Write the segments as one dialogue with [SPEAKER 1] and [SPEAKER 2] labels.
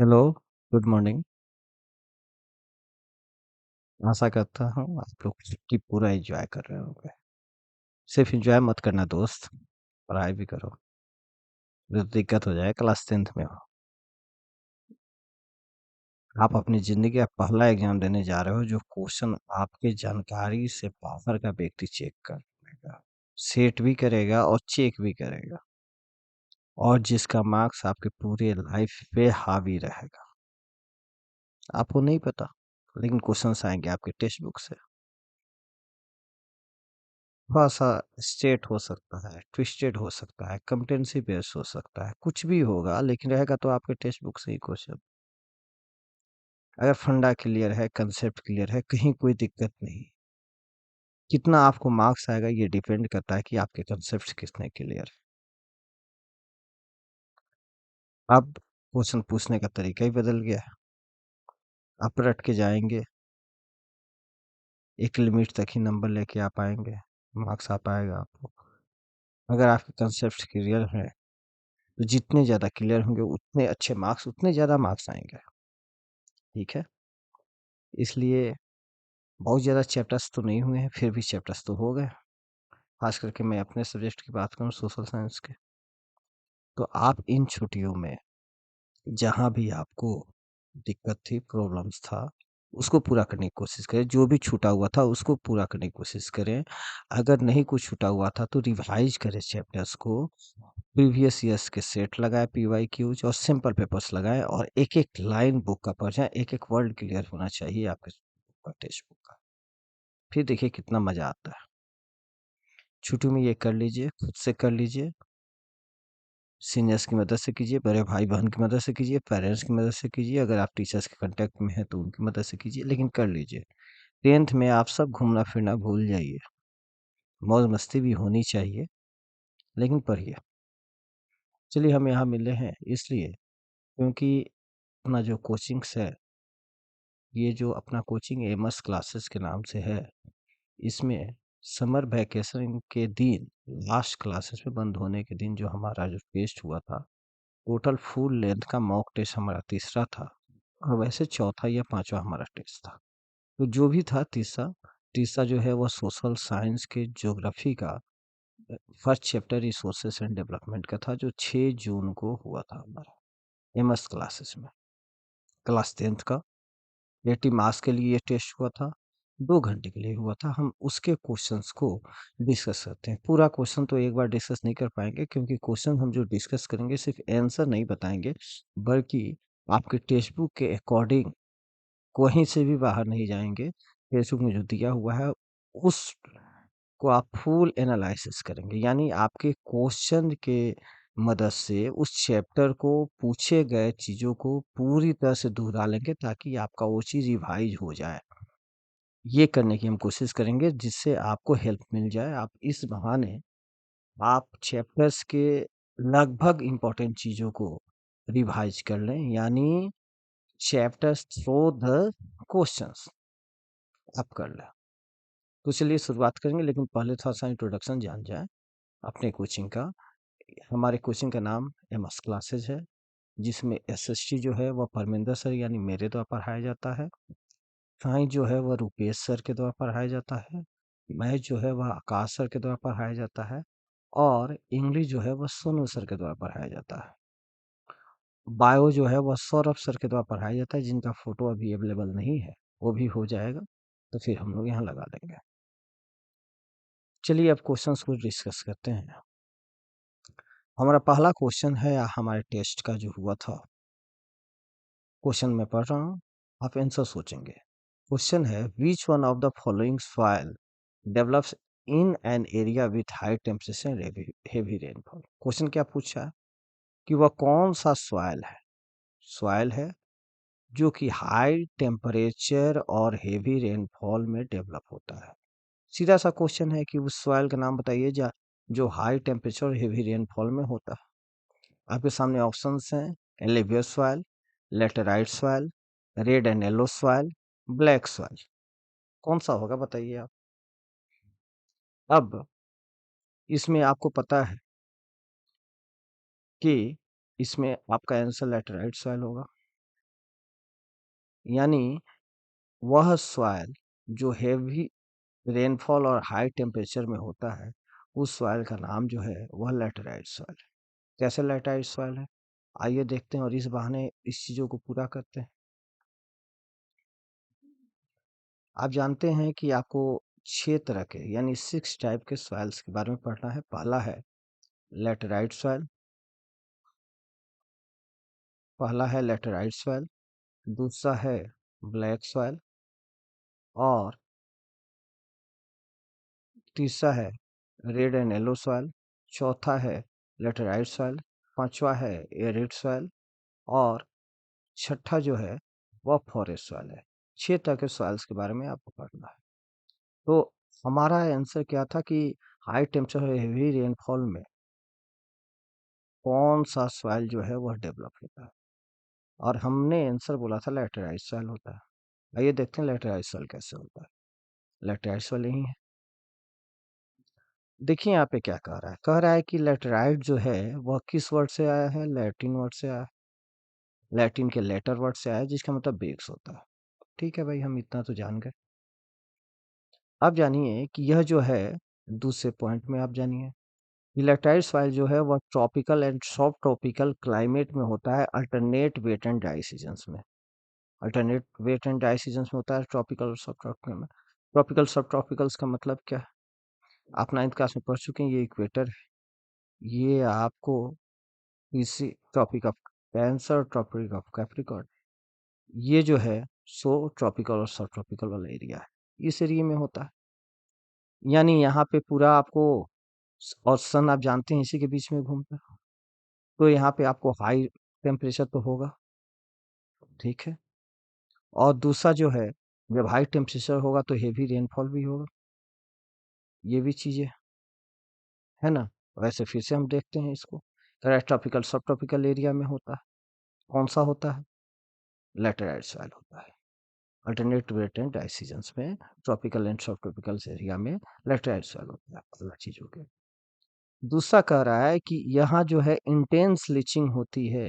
[SPEAKER 1] Hello, good morning. आशा करता हूँ आप लोग छुट्टी पूरा एंजॉय कर रहे होंगे। सिर्फ एंजॉय मत करना दोस्त, पढ़ाई भी करो। नहीं तो दिक्कत हो जाए क्लास 10th में हो। आप अपनी ज़िंदगी का पहला एग्ज़ाम देने जा रहे हो जो क्वेश्चन आपके जानकारी से बाहर का व्यक्ति चेक करेगा, सेट भी करेगा और चेक भी करेगा, और जिसका मार्क्स आपके पूरे लाइफ पे हावी रहेगा। आपको नहीं पता, लेकिन क्वेश्चंस आएंगे आपके टेक्स्ट बुक से। थोड़ा-सा स्ट्रेट हो सकता है, ट्विस्टेड हो सकता है, कॉम्पिटेंसी बेस्ड हो सकता है, कुछ भी होगा लेकिन रहेगा तो आपके टेक्स्ट बुक से ही क्वेश्चन। अगर फंडा क्लियर है, कंसेप्ट क्लियर है, कहीं कोई दिक्कत नहीं। कितना आपको मार्क्स आएगा ये डिपेंड करता है कि आपके कंसेप्ट कितने क्लियर है। अब क्वेश्चन पूछने का तरीका ही बदल गया है। आप रट के जाएँगे, एक लिमिट तक ही नंबर लेके आ पाएँगे, मार्क्स आ पाएगा आपको। अगर आपके कंसेप्ट क्लियर हैं, तो जितने ज़्यादा क्लियर होंगे उतने अच्छे मार्क्स, उतने ज़्यादा मार्क्स आएँगे। ठीक है? इसलिए बहुत ज़्यादा चैप्टर्स तो नहीं हुए हैं, फिर भी चैप्टर्स तो हो गए। ख़ास करके मैं अपने सब्जेक्ट की बात करूँ सोशल साइंस के, तो आप इन छुट्टियों में जहाँ भी आपको दिक्कत थी, प्रॉब्लम्स था, उसको पूरा करने की कोशिश करें। जो भी छूटा हुआ था उसको पूरा करने की कोशिश करें। अगर नहीं कुछ छूटा हुआ था तो रिवाइज़ करें चैप्टर्स को। प्रीवियस ईयर्स के सेट लगाएँ पीवाईक्यूज़ और सिंपल पेपर्स लगाएँ और एक-एक लाइन बुक का पढ़ें, एक-एक वर्ड क्लियर होना चाहिए आपके टेक्स्ट बुक का। फिर देखिए कितना मज़ा आता है। छुट्टी में ये कर लीजिए, खुद से कर लीजिए, सीनियर्स की मदद से कीजिए, बड़े भाई-बहन की मदद से कीजिए, पेरेंट्स की मदद से कीजिए, अगर आप टीचर्स के कॉन्टैक्ट में हैं तो उनकी मदद से कीजिए, लेकिन कर लीजिए। 10th में आप सब घूमना-फिरना भूल जाइए, मौज-मस्ती भी होनी चाहिए, लेकिन पढ़िए। चलिए हम यहाँ मिले हैं इसलिए क्योंकि अपना जो कोचिंग्स है, ये जो अपना कोचिंग एमएस क्लासेस के नाम से है, इसमें समर वैकेशन के दिन, लास्ट क्लासेस में बंद होने के दिन जो हमारा जो टेस्ट हुआ था, टोटल फुल लेंथ का मॉक टेस्ट हमारा तीसरा था और वैसे चौथा या पांचवा हमारा टेस्ट था। तो जो भी था तीसरा, तीसरा जो है वो सोशल साइंस के ज्योग्राफी का first chapter resources and development का था जो 6 जून को हुआ था हमारा एमएस क्लासेस में, क्लास 10th का। 80 मार्क्स के लिए ये टेस्ट हुआ था, 2 घंटे के लिए हुआ था। हम उसके क्वेश्चंस को डिस्कस करते हैं। पूरा क्वेश्चन तो एक बार डिस्कस नहीं कर पाएँगे क्योंकि क्वेश्चन हम जो डिस्कस करेंगे सिर्फ़ आंसर नहीं बताएँगे, बल्कि आपके टेक्स्ट बुक के अकॉर्डिंग कहीं से भी बाहर नहीं जाएँगे। टेक्स्ट बुक में जो दिया हुआ है उसको आप फुल एनालिसिस करेंगे। यानी आपके क्वेश्चन के मदद से उस चैप्टर को पूछे गए चीज़ों को पूरी तरह से दोहरा लेंगे ताकि आपका वो चीज़ रिवाइज़ हो जाए। ये करने की हम कोशिश करेंगे जिससे आपको हेल्प मिल जाए। आप इस बहाने आप चैप्टर्स के लगभग इम्पोर्टेंट चीज़ों को रिवाइज़ कर लें, यानी चैप्टर्स थ्रू द क्वेश्चन्स आप कर लें। तो चलिए शुरुआत करेंगे, लेकिन पहले थोड़ा-सा इंट्रोडक्शन जान जाएँ अपने कोचिंग का। हमारे कोचिंग का नाम एमएस क्लासेस है, जिसमें एसएसटी जो है वह परमिंदर सर यानी मेरे द्वारा पढ़ाया जाता है। साइंस जो है वह रुपेश सर के द्वारा पढ़ाया जाता है। मैथ जो है वह आकाश सर के द्वारा पढ़ाया जाता है और इंग्लिश जो है वह सोनू सर के द्वारा पढ़ाया जाता है। बायो जो है वह सौरभ सर के द्वारा पढ़ाया जाता है, जिनका फ़ोटो अभी अवेलेबल नहीं है, वो भी हो जाएगा, तो फिर हम लोग यहाँ लगा देंगे। चलिए अब क्वेश्चंस को डिस्कस करते हैं। हमारा पहला क्वेश्चन है हमारे टेस्ट का जो हुआ था। क्वेश्चन मैं पढ़ रहा हूँ, आप आंसर सोचेंगे। क्वेश्चन है which one of the following soil develops in an area with high temperature and heavy rainfall. Question क्या पूछा है कि वह कौन सा सॉइल है जो कि हाई टेम्परेचर और हेवी रेनफॉल में डेवलप होता है। सीधा सा क्वेश्चन है कि उस सॉइल का नाम बताइए जो हाई टेम्परेचर और हेवी रेनफॉल में होता है। आपके सामने ऑप्शंस हैं alluvial soil, laterite soil, red and yellow soil, black soil. कौन सा होगा बताइए आप। अब इसमें आपको पता है कि इसमें आपका आंसर लेटेराइट सॉइल होगा। यानी वह सॉइल जो हेवी रेनफॉल और हाई टेम्परेचर में होता है, उस सॉइल का नाम जो है वह लैटेराइट सॉइल है। कैसे लैटेराइट सॉइल है? आइए देखते हैं और इस बहाने इस चीज़ों को पूरा करते हैं। आप जानते हैं कि आपको 6 तरह के यानी 6 टाइप के सॉइल्स के बारे में पढ़ना है। लैटेराइट सॉइल पहला है लैटेराइट सॉइल, दूसरा है ब्लैक सॉइल और तीसरा है रेड एंड येलो सॉइल, चौथा है लैटेराइट सॉइल, पांचवा है एरिड सॉइल और छठा जो है वह फॉरेस्ट सॉइल है। 6 तरह के सॉइल्स के बारे में आपको पढ़ना है। तो हमारा आंसर क्या था कि हाई टेम्परेचर और हेवी रेनफॉल में कौन सा सॉइल जो है वह डेवलप होता है, और हमने आंसर बोला था लैटेराइट सॉइल होता है। आइए देखते हैं लैटेराइट सॉइल कैसे होता है। लैटेराइट सॉइल यही है। देखिए यहाँ पे क्या कह रहा है कि लैटेराइट जो है वह किस वर्ड से आया है? लैटिन वर्ड से आया है। लैटिन के लेटर वर्ड से आया है, जिसका मतलब बेस होता है। ठीक है भाई, हम इतना तो जान गए। अब जानिए कि यह जो है दूसरे पॉइंट में आप जानिए, लैटेराइट सॉइल जो है वह tropical and sub tropical climate में होता है, alternate wet and dry seasons में। Alternate wet and dry seasons में होता है ट्रॉपिकल और सब ट्रॉपिकल में। ट्रॉपिकल सब ट्रॉपिकल्स का मतलब क्या है? आप 9th क्लास में पढ़ चुके हैं, ये इक्वेटर है। ये आपको इसी tropic of Cancer, tropic of Capricorn, ये जो है सो ट्रॉपिकल और सब ट्रॉपिकल वाला एरिया है, इस एरिया में होता है। यानी यहाँ पे पूरा आपको और सन आप जानते हैं इसी के बीच में घूमता है, तो यहाँ पे आपको हाई टेम्परेचर तो होगा, ठीक है। और दूसरा जो है, जब हाई टेम्परेचर होगा तो हेवी रेनफॉल भी होगा, ये भी चीजें है ना। वैसे फिर से हम देखते हैं इसको, ट्रॉपिकल सब ट्रॉपिकल एरिया में होता है। कौन सा होता है? लैटेराइट सॉइल होता है। Alternate wet and dry seasons में tropical and sub tropical area में लैटेराइट सॉइल होता है, अलग चीज हो गई। दूसरा कह रहा है कि यहाँ जो है इंटेंस लीचिंग होती है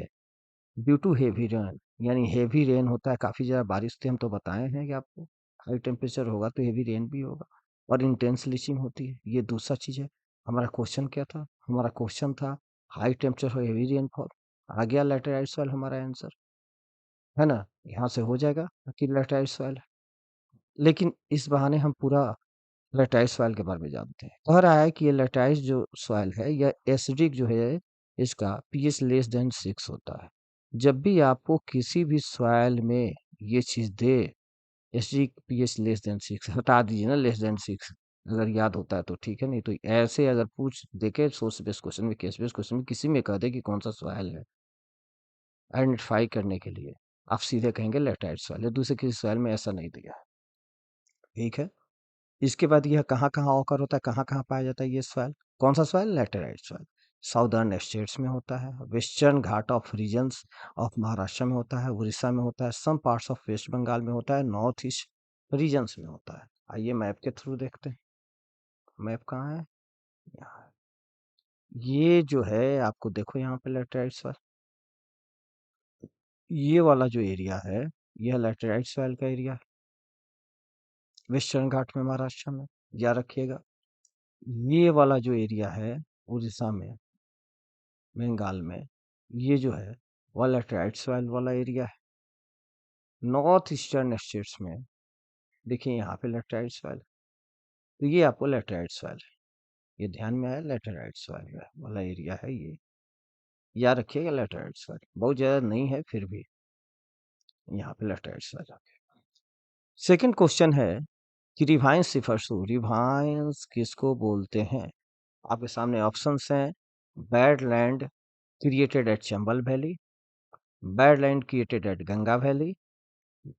[SPEAKER 1] ड्यू टू हेवी रेन, यानी हेवी रेन होता है, काफी ज्यादा बारिश होती है। हम तो बताए हैं कि आपको हाई टेम्परेचर होगा तो हेवी रेन भी होगा और इंटेंस लीचिंग होती है, ये दूसरा चीज है। हमारा क्वेश्चन क्या था? हमारा क्वेश्चन था हाई टेम्परेचर और हेवी रेनफॉल। आ गया लैटेराइट सॉइल हमारा आंसर, है ना। यहाँ से हो जाएगा कि लैटेराइट सॉइल है। लेकिन इस बहाने हम पूरा लैटेराइट सॉइल के बारे में जानते हैं। कह रहा है कि ये लैटेराइट जो सॉइल है यह एसिडिक जो है, इसका पीएच लेस देन 6 होता है। जब भी आपको किसी भी सॉइल में ये चीज दे, एसिडिक पीएच लेस देन 6, हटा दीजिए ना लेस देन 6, अगर याद होता है तो ठीक है, नहीं तो ऐसे अगर पूछ देखे सोर्स बेस्ड क्वेश्चन में, केस बेस्ड क्वेश्चन में, किसी में कह दे कि कौन सा सॉइल है, आइडेंटिफाई करने के लिए आप सीधे कहेंगे लैटेराइट सॉइल है, दूसरे किसी सॉइल में ऐसा नहीं दिया है, ठीक है। इसके बाद यह कहाँ-कहाँ ऑकर होता है, कहाँ-कहाँ पाया जाता है ये सॉइल? कौन सा soil? Laterite soil. Southern states में होता है, western Ghat of regions of Maharashtra में होता है, उड़ीसा में होता है, some parts of west Bengal में होता है, नॉर्थ ईस्ट रीजन्स में होता है। आइए मैप के थ्रू देखते हैं। मैप कहाँ है? यहाँ है। ये जो है आपको देखो यहाँ पे लैटेराइट सॉइल, ये वाला जो एरिया है, यह लैटेराइट सॉइल का एरिया है, वेस्टर्न घाट में महाराष्ट्र में, याद रखिएगा। ये वाला जो एरिया है उड़ीसा में, बंगाल में, ये जो है वो लैटेराइट सॉइल वाला एरिया है। नॉर्थ ईस्टर्न स्टेट्स में देखिए यहाँ पे लैटेराइट सॉइल, तो ये आपको लैटेराइट सॉइल है, ये ध्यान में आया, लैटेराइट सॉइल वाला एरिया है ये, याद रखिएगा। लैटेराइट सॉइल बहुत ज्यादा नहीं है, फिर भी यहाँ पे लैटेराइट सॉइल आ गया। सेकंड क्वेश्चन है कि रिवाइंस सिफरसू, रिवाइंस किसको बोलते हैं? आपके सामने ऑप्शंस हैं, bad land created at Chambal valley, bad land created at Ganga valley,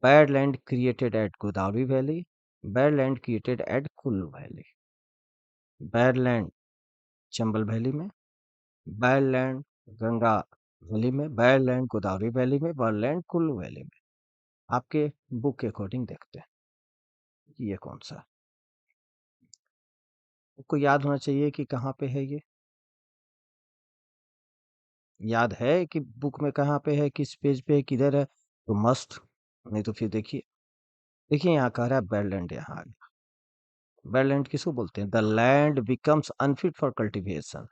[SPEAKER 1] badland created at Godavari valley, badland created at Kullu valley. Badland Chambal valley में, बैडलैंड गंगा वैली में, बैडलैंड गोदावरी वैली में, बैडलैंड कुल्लू वैली में। आपके बुक के अकॉर्डिंग देखते हैं कि ये कौन सा। आपको याद होना चाहिए कि कहाँ पे है ये, याद है कि बुक में कहाँ पे है, किस पेज पे है, किधर है, तो मस्ट नहीं तो फिर देखिए, देखिए यहाँ कह रहा है बेरलैंड, यहाँ आ गया। बेरलैंड किसको बोलते हैं? The land becomes unfit for cultivation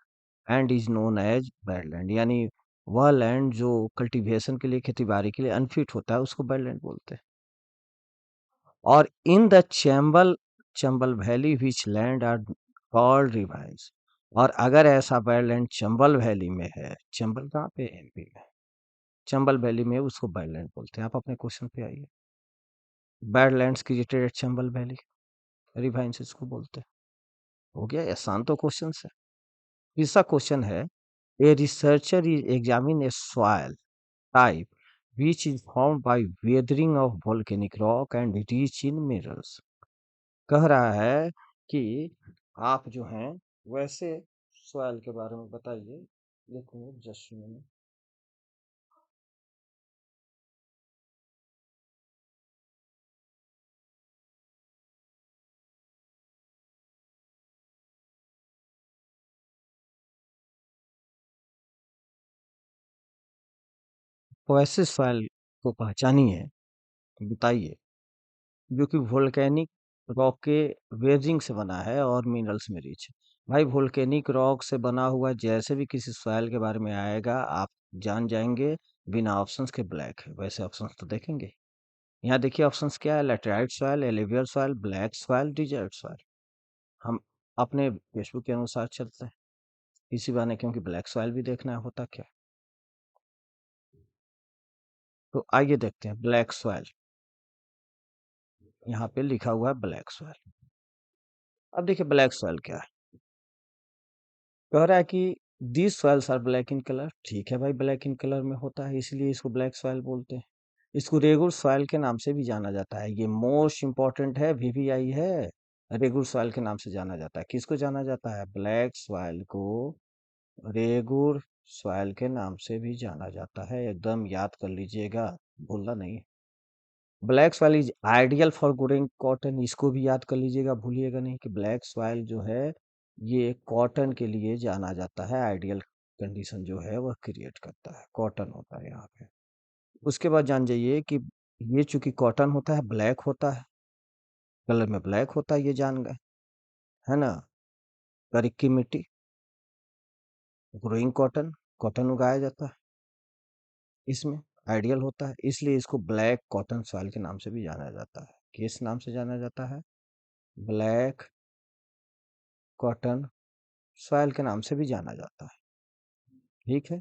[SPEAKER 1] and is known as barren land, यानी वह लैंड जो कल्टीवेशन के लिए, खेती बाड़ी के लिए अनफिट होता है, उसको बेरलैंड बोलते हैं। और in the Chambal Chambal valley which land are called ravines, और अगर ऐसा बेरलैंड चंबल वैली में है, चंबल कहाँ पे है? एमपी में। चंबल वैली में उसको बेरलैंड बोलते हैं। आप अपने क्वेश्चन पे आइए। Badlands created at Chambal valley, ravines इसको बोलते हैं। हो गया, ये आसान तो क्वेश्चन है। तीसरा क्वेश्चन है, a researcher is examine A soil type which is formed by weathering of volcanic rock and rich in minerals। कह रहा है कि आप जो हैं वैसे सॉइल के बारे में बताइए। एक मिनट, जस्ट मिनट। वैसे सॉइल को पहचानिए, बताइए, जो कि वोल्केनिक रॉक के वेजिंग से बना है और मिनरल्स में रिच है। भाई वोल्केनिक रॉक से बना हुआ जैसे भी किसी सॉइल के बारे में आएगा, आप जान जाएंगे बिना ऑप्शंस के ब्लैक है। वैसे ऑप्शंस तो देखेंगे। यहाँ देखिए ऑप्शंस क्या है, laterite soil, alluvial soil, black soil, desert soil. हम अपने फेसबुक के अनुसार चलते हैं इसी बहाने, क्योंकि ब्लैक सॉइल भी देखना है होता क्या। तो आइए देखते हैं ब्लैक सॉइल। यहाँ पे लिखा हुआ है ब्लैक सॉइल। अब देखिए ब्लैक सॉइल क्या है। कह रहा है कि these soils are black in colour. ठीक है भाई, ब्लैक इन कलर में होता है इसलिए इसको ब्लैक सॉइल बोलते हैं। इसको रेगुर सॉइल के नाम से भी जाना जाता है। ये मोस्ट इंपॉर्टेंट है, वीवीआई है। रेगुर सॉइल के नाम से जाना जाता है। किसको जाना जाता है? ब्लैक सॉइल को रेगुर सॉइल के नाम से भी जाना जाता है। एकदम याद कर लीजिएगा, भूलना नहीं। Black soil is ideal for growing cotton. इसको भी याद कर लीजिएगा, भूलिएगा नहीं कि ब्लैक सॉइल जो है ये कॉटन के लिए जाना जाता है। आइडियल कंडीशन जो है वह क्रिएट करता है, कॉटन होता है यहाँ पे। उसके बाद जान जाइए कि ये चूंकि कॉटन होता है, ब्लैक होता है, कलर में ब्लैक होता है, ये जान गए, है ना। करिक्की मिट्टी, ग्रोइंग कॉटन, कॉटन उगाया जाता है इसमें, आइडियल होता है, इसलिए इसको ब्लैक कॉटन सॉइल के नाम से भी जाना जाता है। किस नाम से जाना जाता है? ब्लैक कॉटन सॉइल के नाम से भी जाना जाता है। ठीक है।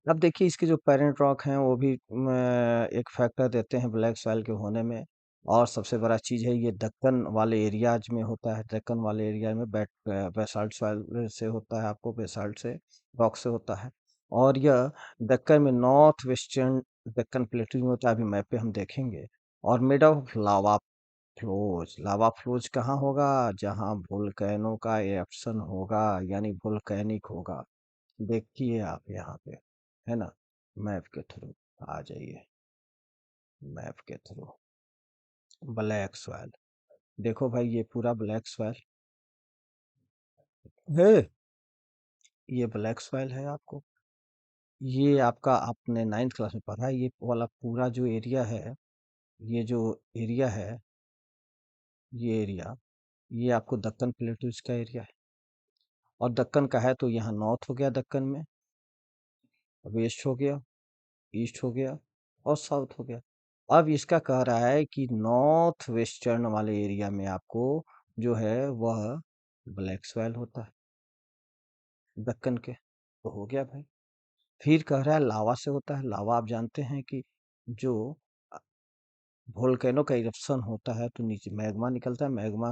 [SPEAKER 1] अब देखिए इसके जो पेरेंट रॉक हैं वो भी एक फैक्टर देते हैं ब्लैक सॉइल के होने में। और सबसे बड़ा चीज़ है, ये दक्कन वाले एरियाज में होता है। दक्कन वाले एरिया में बेसाल्ट सॉइल से होता है, आपको बेसाल्ट से, रॉक से होता है। और यह दक्कन में नॉर्थ वेस्टर्न दक्कन प्लेटू में होता है, अभी मैप पे हम देखेंगे। और made of lava flows. Lava flows कहाँ होगा? जहाँ वोल्केनो का एरप्शन होगा, यानी वोल्केनिक होगा। देखिए आप यहाँ पे, है ना, मैप के थ्रू आ जाइए, मैप के थ्रू। ब्लैक सॉइल, देखो भाई ये पूरा ब्लैक सॉइल है। ये ब्लैक सॉइल है आपको, ये आपका आपने नाइन्थ क्लास में पढ़ा है। ये वाला पूरा जो एरिया है, ये जो एरिया है, ये एरिया, ये आपको दक्कन प्लेटूज का एरिया है। और दक्कन का है तो यहाँ नॉर्थ हो गया, दक्कन में वेस्ट हो गया, ईस्ट हो गया और साउथ हो गया। अब इसका कह रहा है कि नॉर्थ वेस्टर्न वाले एरिया में आपको जो है वह ब्लैक सॉइल होता है, दक्कन के। तो हो गया भाई। फिर कह रहा है लावा से होता है। लावा आप जानते हैं कि जो वोल्केनो का इरप्शन होता है तो नीचे मैग्मा निकलता है। मैग्मा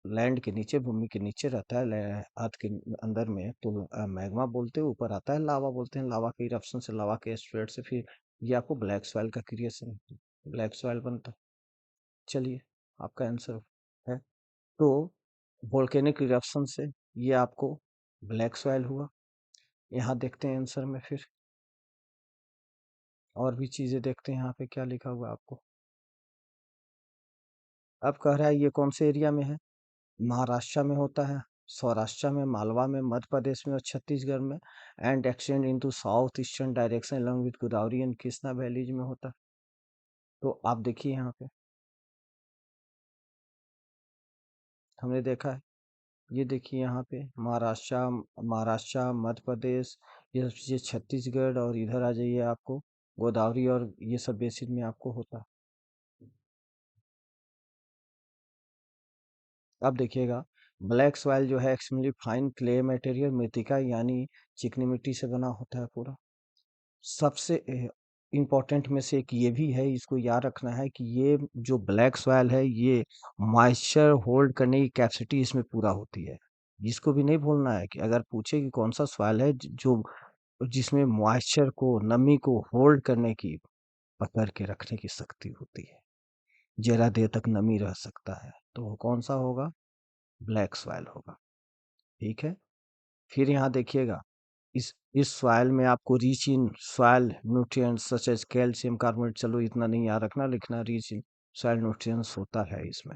[SPEAKER 1] लैंड के नीचे, भूमि के नीचे रहता है, अर्थ के अंदर में, तो मैग्मा बोलते हैं। ऊपर आता है लावा बोलते हैं। लावा के इरप्शन से, लावा के स्प्रेड से फिर ये आपको ब्लैक सॉइल का क्रिएशन, ब्लैक सॉइल बनता है। चलिए, आपका आंसर है। तो वोल्केनिक इरप्शन से ये आपको ब्लैक सॉइल हुआ। यहाँ देखते हैं आंसर में फिर और भी चीजें देखते हैं यहाँ पे क्या लिखा हुआ है आपको। अब कह रहा है ये कौन से एरिया में है? महाराष्ट्र में होता है, सौराष्ट्र में, मालवा में, मध्य प्रदेश में और छत्तीसगढ़ में। And extend into south eastern direction along with Godavari and Krishna valleys में होता है। तो आप देखिए यहाँ पे हमने देखा है, ये देखिए यहाँ पे महाराष्ट्र, मध्य प्रदेश, ये सब चीज़ें छत्तीसगढ़, और इधर आ जाइए आपको गोदावरी और ये सब बेसिन में आपको होता है। अब देखिएगा, ब्लैक सॉइल जो है एक्सट्रीमली फाइन क्ले मटेरियल, मृतिका यानी चिकनी मिट्टी से बना होता है पूरा। सबसे इम्पोर्टेंट में से एक ये भी है, इसको याद रखना है कि ये जो ब्लैक सॉइल है, ये मॉइस्चर होल्ड करने की कैपेसिटी इसमें पूरा होती है। इसको भी नहीं भूलना है कि अगर पूछे कि कौन सा सॉइल है जो जिसमें मॉइस्चर को, नमी को होल्ड करने की, पकड़ के रखने की शक्ति होती है, ज्यादा देर तक नमी रह सकता है, तो वो कौन सा होगा? ब्लैक सॉइल होगा। ठीक है। फिर यहाँ देखिएगा, इस सॉइल में आपको rich in soil nutrients such as calcium carbonate, चलो इतना नहीं याद रखना, लिखना रिच इन सॉइल न्यूट्रिएंट्स होता है इसमें,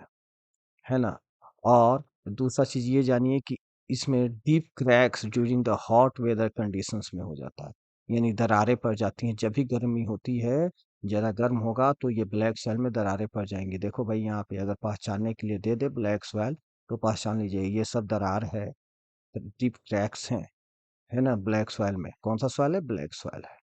[SPEAKER 1] है ना। और दूसरा चीज ये जानिए कि इसमें deep cracks during the hot weather conditions में हो जाता है, यानी दरारें पड़ जाती हैं जब भी गर्मी होती है, ज्यादा गर्म होगा तो ये ब्लैक सॉइल में दरारें पड़ जाएंगी। देखो भाई यहाँ पे अगर पहचानने के लिए दे दे ब्लैक सॉइल, तो पहचान लीजिए ये सब दरार है, डीप क्रैक्स हैं, है ना। ब्लैक सॉइल में कौन सा सॉइल है? ब्लैक सॉइल है।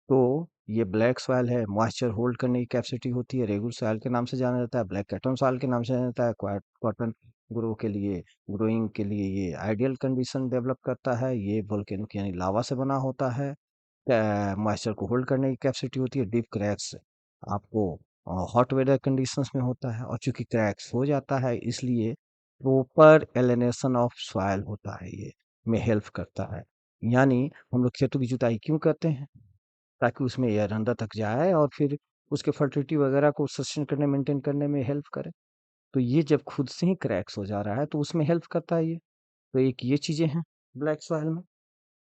[SPEAKER 1] तो ये ब्लैक सॉइल है, मॉइस्चर होल्ड करने की कैपेसिटी होती है, रेगुलर सॉइल के नाम से जाना जाता है, ब्लैक कॉटन सॉइल के नाम से जाना जाता है। कॉटन ग्रो के लिए, ग्रोइंग के लिए ये आइडियल कंडीशन डेवलप करता है। ये वोल्केनिक यानी लावा से बना होता है, मॉइस्चर को होल्ड करने की कैपेसिटी होती है। डीप क्रैक्स आपको हॉट वेदर कंडीशंस में होता है, और चूंकि क्रैक्स हो जाता है इसलिए प्रॉपर एलिनेशन ऑफ सॉइल होता है, ये में हेल्प करता है। यानी हम लोग खेतों की जुताई क्यों करते हैं? ताकि उसमें एयर अंदर तक जाए और फिर उसके फर्टिलिटी वगैरह को सस्टेन करने, मेंटेन करने में हेल्प करे। तो ये जब खुद से ही क्रैक्स हो जा रहा है तो उसमें हेल्प करता है ये। तो एक ये चीजें हैं ब्लैक सॉइल में।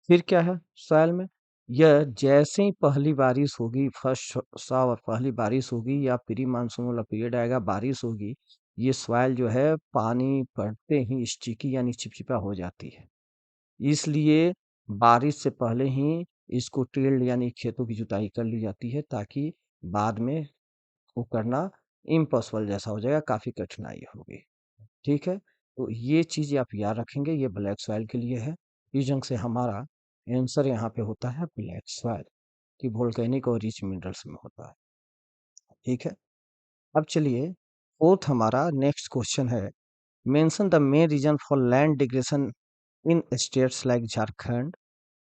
[SPEAKER 1] फिर क्या है सॉइल में? यह जैसे ही पहली बारिश होगी, फर्स्ट शावर, पहली बारिश होगी या प्री मानसून वाला पीरियड आएगा, बारिश होगी, ये सॉइल जो है पानी पड़ते ही स्टिकी यानी चिपचिपा हो जाती है। इसलिए बारिश से पहले ही इसको टिल्ड यानी खेतों की जुताई कर ली जाती है, ताकि बाद में वो करना इम्पॉसिबल जैसा हो जाएगा, काफी कठिनाई होगी। ठीक है। तो ये चीज आप याद रखेंगे, ये ब्लैक सॉइल के लिए है। इस जंग से हमारा आंसर यहाँ पे होता है ब्लैक सॉइल, कि वोल्केनिक और रिच मिनरल्स में होता है। ठीक है। अब चलिए, फोर्थ हमारा नेक्स्ट क्वेश्चन है, mention the main reason for land degradation in states like Jharkhand,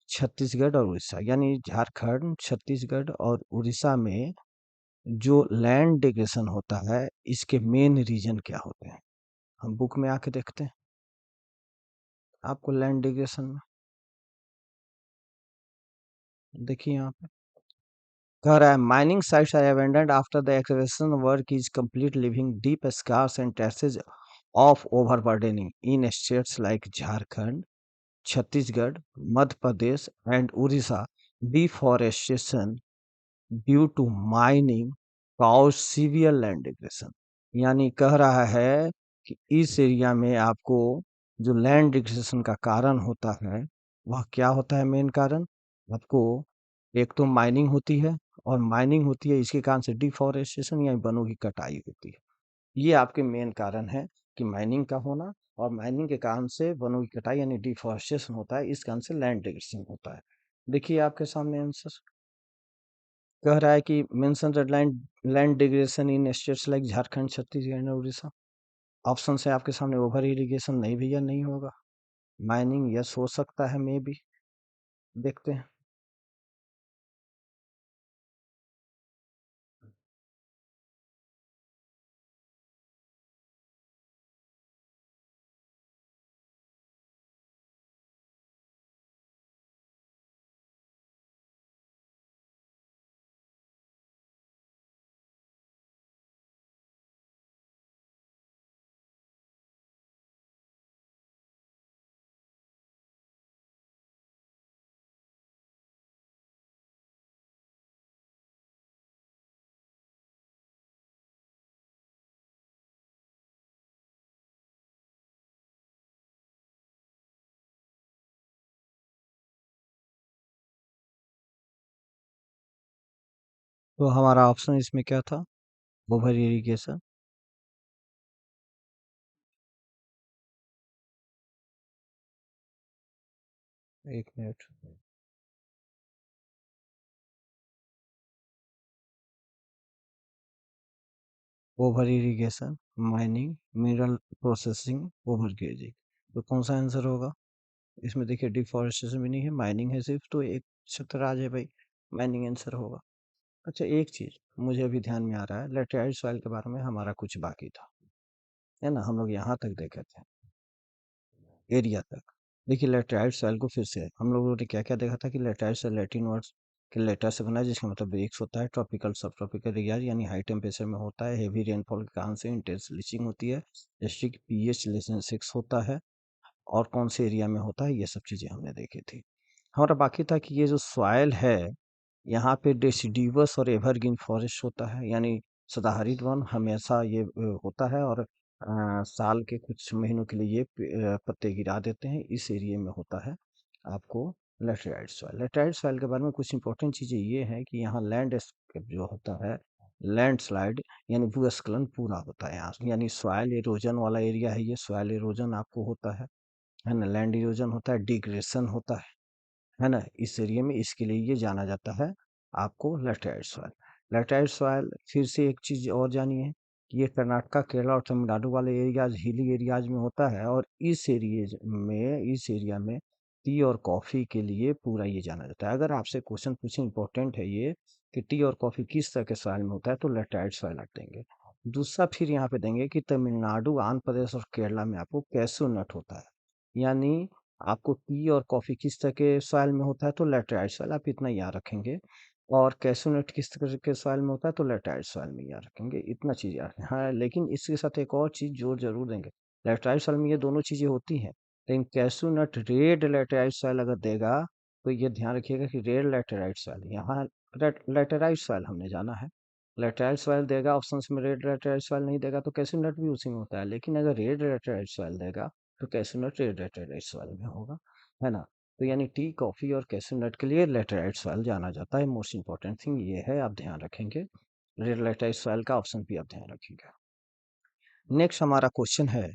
[SPEAKER 1] Chhattisgarh और उड़ीसा। यानी झारखंड, छत्तीसगढ़ और उड़ीसा में जो लैंड डिग्रेशन होता है, इसके मेन रीजन क्या होते हैं? हम बुक में आके देखते हैं आपको लैंड डिग्रेशन में। देखिए यहाँ पे कह रहा है, mining sites are abandoned after the excavation work is complete, living deep scars and traces of overburdening in states like Jharkhand, Chhattisgarh, Madhya Pradesh and Orissa. Deforestation due to mining cause severe land degradation. यानी कह रहा है कि इस एरिया में आपको जो लैंड डिग्रेशन का कारण होता है, वह क्या होता है? मेन कारण आपको, एक तो माइनिंग होती है, और माइनिंग होती है इसके कारण से डिफॉरेस्टेशन यानी वनों की कटाई होती है। ये आपके मेन कारण है कि माइनिंग का होना, और माइनिंग के कारण से वनों की कटाई यानी डिफॉरेस्टेशन होता है, इस कारण से लैंड डिग्रेडेशन होता है। देखिए आपके सामने आंसर कह रहा है कि mention the land land degradation in states like Jharkhand, Chhattisgarh and Orissa. Option है आपके सामने, ओवर इरिगेशन नहीं भैया, नहीं होगा। माइनिंग यस हो सकता है, मे बी। देखते हैं। तो हमारा ऑप्शन इसमें क्या था? Over irrigation. एक minute. Over irrigation, mining, mineral processing, over grazing. तो कौन सा आंसर होगा? इसमें देखिए डिफॉरेस्टेशन भी नहीं है, माइनिंग है सिर्फ, तो एक छतराज है भाई, माइनिंग आंसर होगा। अच्छा, एक चीज मुझे अभी ध्यान में आ रहा है, लेटेराइट सॉइल के बारे में हमारा कुछ बाकी था, है ना? हम लोग यहाँ तक देखे थे, एरिया तक। देखिए लेटेराइट सॉइल को फिर से हम लोगों ने क्या क्या देखा था कि लेटेराइट सॉइल लैटिन वर्ड्स के लेटर से बना है, जिसका मतलब ब्रिक्स होता है, ट्रॉपिकल सब ट्रॉपिकल एरिया यानी हाई टेम्परेचर में होता है, हेवी रेनफॉल के कारण से इंटेंस लीचिंग होती है, एसिडिक पीएच लेस देन 6 होता है, और कौन से एरिया में होता है, ये सब चीजें हमने देखी थी। हमारा बाकी था कि ये जो सॉइल है, यहाँ पे डेसिडिवस और एवरग्रीन फॉरेस्ट होता है, यानी सदाहरित वन हमेशा ये होता है, और साल के कुछ महीनों के लिए ये पत्ते गिरा देते हैं, इस एरिया में होता है आपको लेटराइट सॉइल। लेटराइट सॉइल के बारे में कुछ इंपॉर्टेंट चीज़ें ये हैं कि यहाँ लैंडस्केप जो होता है, लैंडस्लाइड यानी भूस्खलन पूरा होता है यहाँ, यानी सॉइल एरोजन वाला एरिया है ये, सॉइल एरोजन आपको होता है ना? लैंड इरोजन होता है, डिग्रेशन होता है ना? इस एरिया में, इसके लिए ये जाना जाता है आपको लैटेराइट सॉइल। लैटेराइट सॉइल, फिर से एक चीज और जानिए कि ये कर्नाटका, केरला और तमिलनाडु वाले एरियाज, हिली एरियाज में होता है, और इस एरिया में टी और कॉफी के लिए पूरा ये जाना जाता है। अगर आपसे क्वेश्चन पूछे, इंपॉर्टेंट है ये, कि टी और कॉफी किस तरह के सॉइल में होता है, तो लैटेराइट सॉइल आप देंगे। दूसरा फिर यहाँ पे देंगे कि तमिलनाडु, आंध्र प्रदेश और केरला में आपको कैसू नट होता है, यानी आपको टी और कॉफ़ी किस तरह के सॉइल में होता है, तो लैटेराइट सॉइल, आप इतना याद रखेंगे। और कैशू नट किस तरह के सॉइल में होता है, तो लैटेराइट सॉइल में याद रखेंगे, इतना चीज़ याद रखें। हाँ, लेकिन इसके साथ एक और चीज़ जोर जरूर देंगे, लैटेराइट सॉइल में ये दोनों चीज़ें होती हैं, लेकिन कैशू नट रेड लैटेराइट सॉइल अगर देगा, तो ये ध्यान रखिएगा कि रेड लैटेराइट सॉइल, यहाँ लैटेराइट सॉइल हमने जाना है, लैटेराइट सॉइल देगा ऑप्शन में, रेड लैटेराइट सॉइल नहीं देगा, तो कैशू नट भी उसी में होता है, लेकिन अगर रेड लैटेराइट सॉइल देगा, तो कैशू नट रेड लैटेराइट सॉइल में होगा, है ना? तो यानी टी, कॉफी और कैशू नट के लिए लेटराइट सॉइल जाना जाता है। मोस्ट इंपॉर्टेंट थिंग ये है, आप ध्यान रखेंगे, लेटराइट सॉइल का ऑप्शन भी आप ध्यान रखिएगा। नेक्स्ट हमारा क्वेश्चन है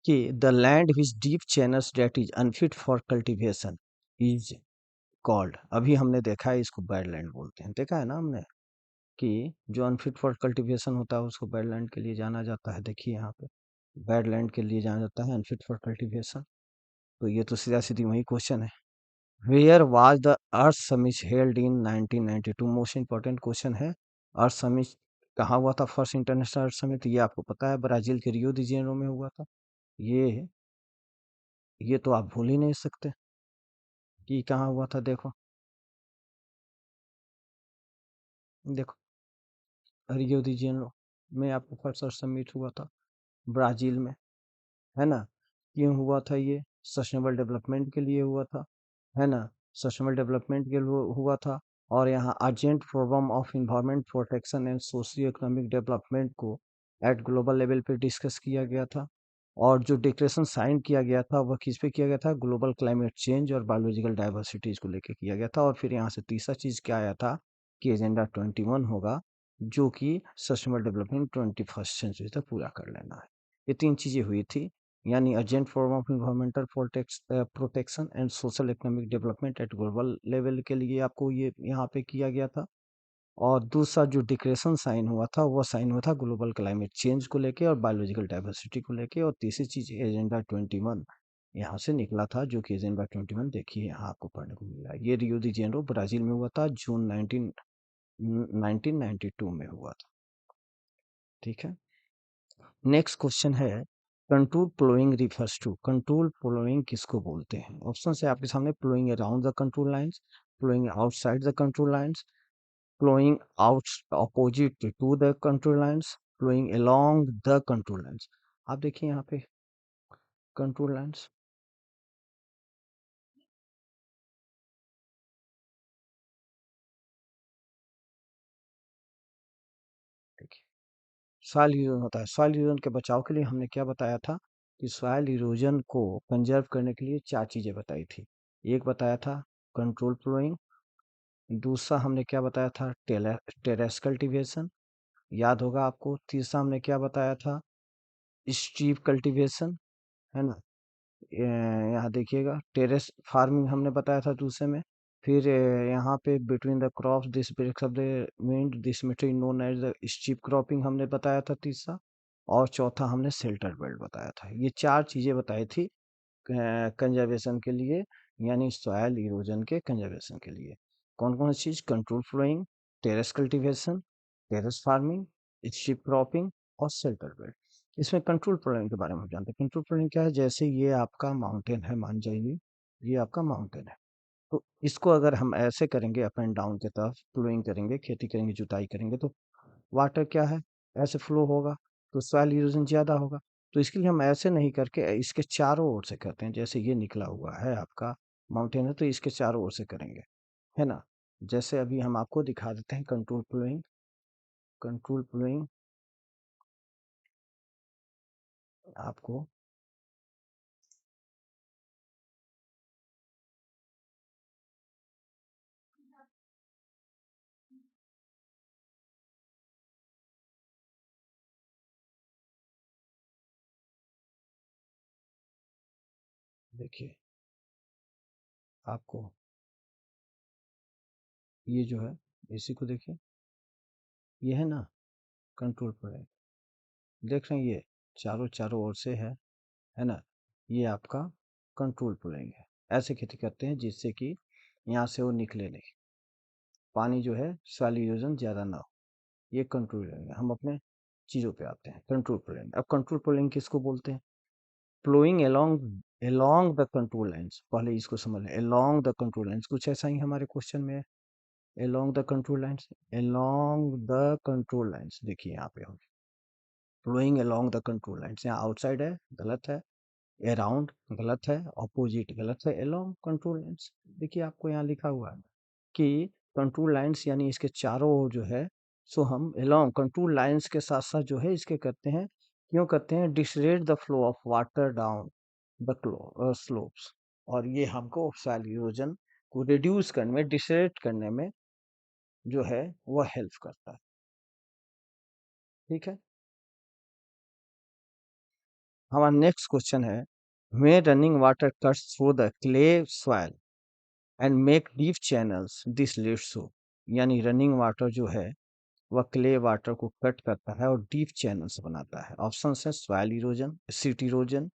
[SPEAKER 1] कि the land which deep channels that is unfit for cultivation is called. अभी हमने देखा है, इसको बैडलैंड बोलते हैं, देखा है ना हमने, कि जो अनफिट फॉर कल्टीवेशन होता है उसको बैडलैंड के लिए जाना जाता है। देखिए यहाँ पे बैडलैंड के लिए जाना जाता है, अनफिट फॉर कल्टीवेशन। तो ये तो सीधा सीधी वही क्वेश्चन है। Where was the Earth Summit held in 1992? Most important question है। अर्थ समिट कहाँ हुआ था? फर्स्ट इंटरनेशनल अर्थ समिट, ये आपको पता है, ब्राजील के रियो डी जेनेरो में हुआ था। ये ये तो आप भूल ही नहीं सकते कि कहाँ हुआ था। देखो, देखो, रियो डी जेनेरो में आपको फर्स्ट अर्थ समिट हुआ था, ब्राजील में, है ना? क्यों हुआ था ये? सस्टेनेबल डेवलपमेंट के लिए हुआ था, है ना? सस्टेनेबल डेवलपमेंट के लिए हुआ था, और यहाँ urgent problem of environment protection and socio economic development को एट ग्लोबल लेवल पे डिस्कस किया गया था। और जो डिक्लेरेशन साइन किया गया था वह किस पे किया गया था? ग्लोबल क्लाइमेट चेंज और बायोलॉजिकल डाइवर्सिटीज को लेकर किया गया था। और फिर यहाँ से तीसरा चीज क्या आया था कि एजेंडा 21 होगा, जो कि सस्टेनेबल डेवलपमेंट 21st सेंचुरी तक पूरा कर लेना है। ये तीन चीजें हुई थी, यानी urgent form of environmental protection and social economic development at global level के लिए आपको ये यहाँ पे किया गया था। और दूसरा जो डिक्लेरेशन साइन हुआ था, वो साइन हुआ था ग्लोबल क्लाइमेट चेंज को लेके और बायोलॉजिकल डाइवर्सिटी को लेके। और तीसरी चीज एजेंडा 21 यहाँ से निकला था, जो कि एजेंडा 21 देखिए यहाँ आपको पढ़ने को मिला है। ये रियो दी जेनेरो ब्राजील में हुआ था, जून 1992 में हुआ था। ठीक है। नेक्स्ट क्वेश्चन है, contour ploughing refers to. Contour ploughing किसको बोलते हैं? ऑप्शन है आपके सामने, ploughing around the control lines, ploughing outside the control lines, ploughing out opposite to the control lines, ploughing along the control lines. आप देखिए यहाँ पे कंट्रोल लाइंस, देखिए सॉइल इरोजन होता है। सॉइल इरोजन के बचाव के लिए हमने क्या बताया था कि सॉइल इरोजन को कंजर्व करने के लिए चार चीजें बताई थी। एक बताया था कंट्रोल प्लोइंग, दूसरा हमने क्या बताया था, टेरेस कल्टीवेशन, याद होगा आपको। तीसरा हमने क्या बताया था, स्ट्रीप कल्टीवेशन, है ना। यहाँ देखिएगा टेरेस फार्मिंग हमने बताया था दूसरे में। फिर यहाँ पे between the crops this breaks of the wind this method known as the strip cropping हमने बताया था तीसरा। और चौथा हमने शेल्टर बेल्ट बताया था। ये चार चीजें बताई थी कंजर्वेशन के लिए, यानी सॉयल इरोजन के कंजर्वेशन के लिए। कौन कौन सी चीज, control flowing, terrace cultivation, terrace farming, strip cropping और शेल्टर बेल्ट। इसमें कंट्रोल फ्लोइंग के बारे में हम जानते हैं। कंट्रोल फ्लोइंग क्या है, जैसे ये आपका माउंटेन है, मान जाइए ये आपका माउंटेन है, तो इसको अगर हम ऐसे करेंगे अप एंड डाउन की तरफ फ्लोइंग करेंगे, खेती करेंगे, जुताई करेंगे, तो वाटर क्या है, ऐसे फ्लो होगा, तो सॉइल इरोजन ज्यादा होगा। तो इसके लिए हम ऐसे नहीं करके इसके चारों ओर से करते हैं। जैसे ये निकला हुआ है आपका माउंटेन है, तो इसके चारों ओर से करेंगे, है ना। जैसे अभी हम आपको दिखा देते हैं कंट्रोल फ्लोइंग। कंट्रोल फ्लोइंग आपको, देखिए आपको ये जो है, इसी को देखिए, ये है ना कंट्रोल फ्लोइंग, देख रहे हैं ये चारों चारों ओर से है ना। ये आपका कंट्रोल फ्लोइंग है। ऐसे खेती करते हैं जिससे कि यहाँ से वो निकले नहीं, पानी जो है सॉइल इरोजन ज्यादा ना हो। ये कंट्रोल फ्लोइंग है। हम अपने चीजों पे आते हैं, कंट्रोल फ्लोइंग। अब कंट्रोल फ्लोइंग किसको बोलते हैं, flowing along along the control lines. पहले इसको समझ लें, अलोंग द कंट्रोल लाइंस, कुछ ऐसा ही हमारे क्वेश्चन में है, along the control lines, along the control lines. देखिए यहाँ पे हो flowing along the control lines, यहाँ आउटसाइड है, गलत है, अराउंड गलत है, ऑपोजिट गलत है, अलोंग कंट्रोल लाइंस। देखिए आपको यहाँ लिखा हुआ है कि कंट्रोल लाइंस यानी इसके चारों ओर जो है, सो हम अलोंग कंट्रोल लाइंस के साथ साथ जो है इसके करते हैं, क्यों करते हैं, decelerate the flow of water down the slopes. और ये हमको सॉइल इरोजन को रिड्यूस करने में, डिसरेट करने में जो है वह हेल्प करता है। ठीक है, हमारा नेक्स्ट क्वेश्चन है, way running water cuts through the clay soil and make deep channels this leads to. यानी रनिंग वाटर जो है वह क्ले वाटर को कट करता है और डीप चैनल्स बनाता है। ऑप्शन है soil erosion, seat erosion,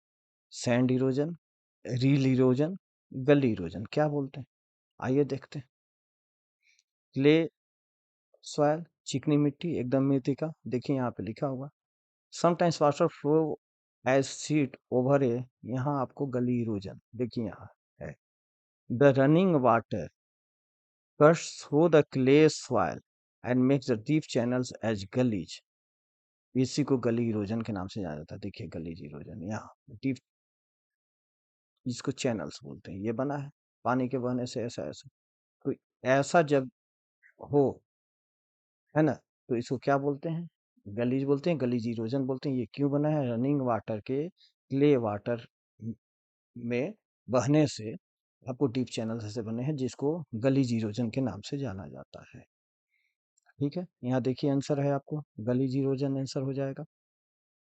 [SPEAKER 1] sand erosion, reel erosion, गली इरोजन। क्या बोलते हैं, आइए देखते हैं। क्ले सॉइल, चिकनी मिट्टी, एकदम मिट्टी का, देखिए यहाँ पे लिखा हुआ, sometimes water flow as sheet over a, यहाँ आपको गली इरोजन, देखिए यहाँ है, the running water cuts through the clay soil and makes the deep channels as gullies। इसी को गली इरोजन के नाम से जाना जाता है। देखिए गलीज इरोजन, यहाँ डीप, इसको चैनल्स बोलते हैं। ये बना है पानी के बहने से, ऐसा ऐसा, तो ऐसा जब हो, है ना, तो इसको क्या बोलते हैं, गलीज बोलते हैं, गलीज इरोजन बोलते हैं। ये क्यों बना है, रनिंग वाटर के क्ले वाटर में बहने से आपको डीप चैनल्स ऐसे बने हैं, जिसको गलीज इरोजन के नाम से जाना जाता है। ठीक है, यहाँ देखिए आंसर है आपको गलीज इरोजन आंसर हो जाएगा।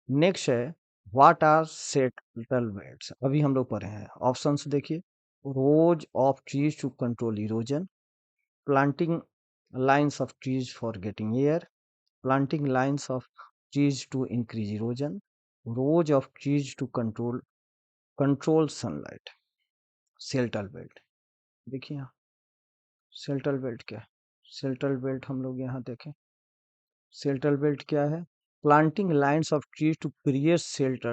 [SPEAKER 1] नेक्स्ट है, व्हाट आर सेटल बेड्स। अभी हम लोग पढ़े हैं, ऑप्शंस देखिए, rows of trees to control erosion, planting lines of trees for getting air, planting lines of trees to increase erosion, rows of trees to control control sunlight, shelter belt. देखिए यहाँ सेल्टल belt क्या है, सेल्टल belt हम लोग यहाँ देखें, सेल्टल belt क्या है, planting lines of trees to create shelter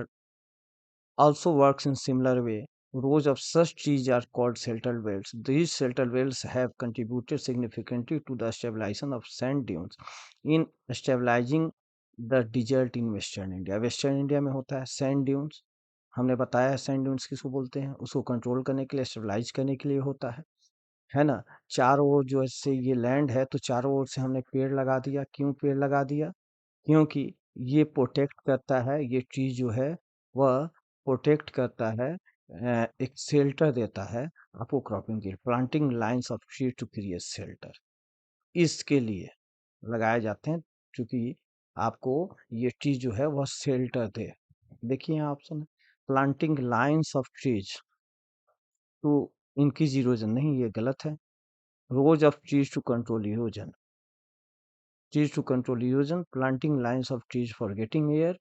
[SPEAKER 1] also works in similar way. Rows of such trees are called shelter belts. These shelter belts have contributed significantly to the stabilization of sand dunes in stabilizing the desert in Western India. Western India में होता है sand dunes, हमने बताया है sand dunes किसको बोलते हैं, उसको कंट्रोल करने के लिए, स्टेबलाइज करने के लिए होता है ना। चारों ओर जो है ये लैंड है, तो चारों ओर से हमने पेड़ लगा दिया। क्यों पेड़ लगा दिया, क्योंकि ये प्रोटेक्ट करता है, ये ट्री जो है वह प्रोटेक्ट करता है, एक शेल्टर देता है आपको क्रॉपिंग के लिए। Planting lines of tree to create shelter, इसके लिए लगाए जाते हैं, क्योंकि आपको ये ट्री जो है वह शेल्टर दे। देखिए यहाँ ऑप्शन है, planting lines of trees to increase erosion, नहीं ये गलत है। Rows of trees to control erosion, trees to control erosion, planting lines of trees for getting air,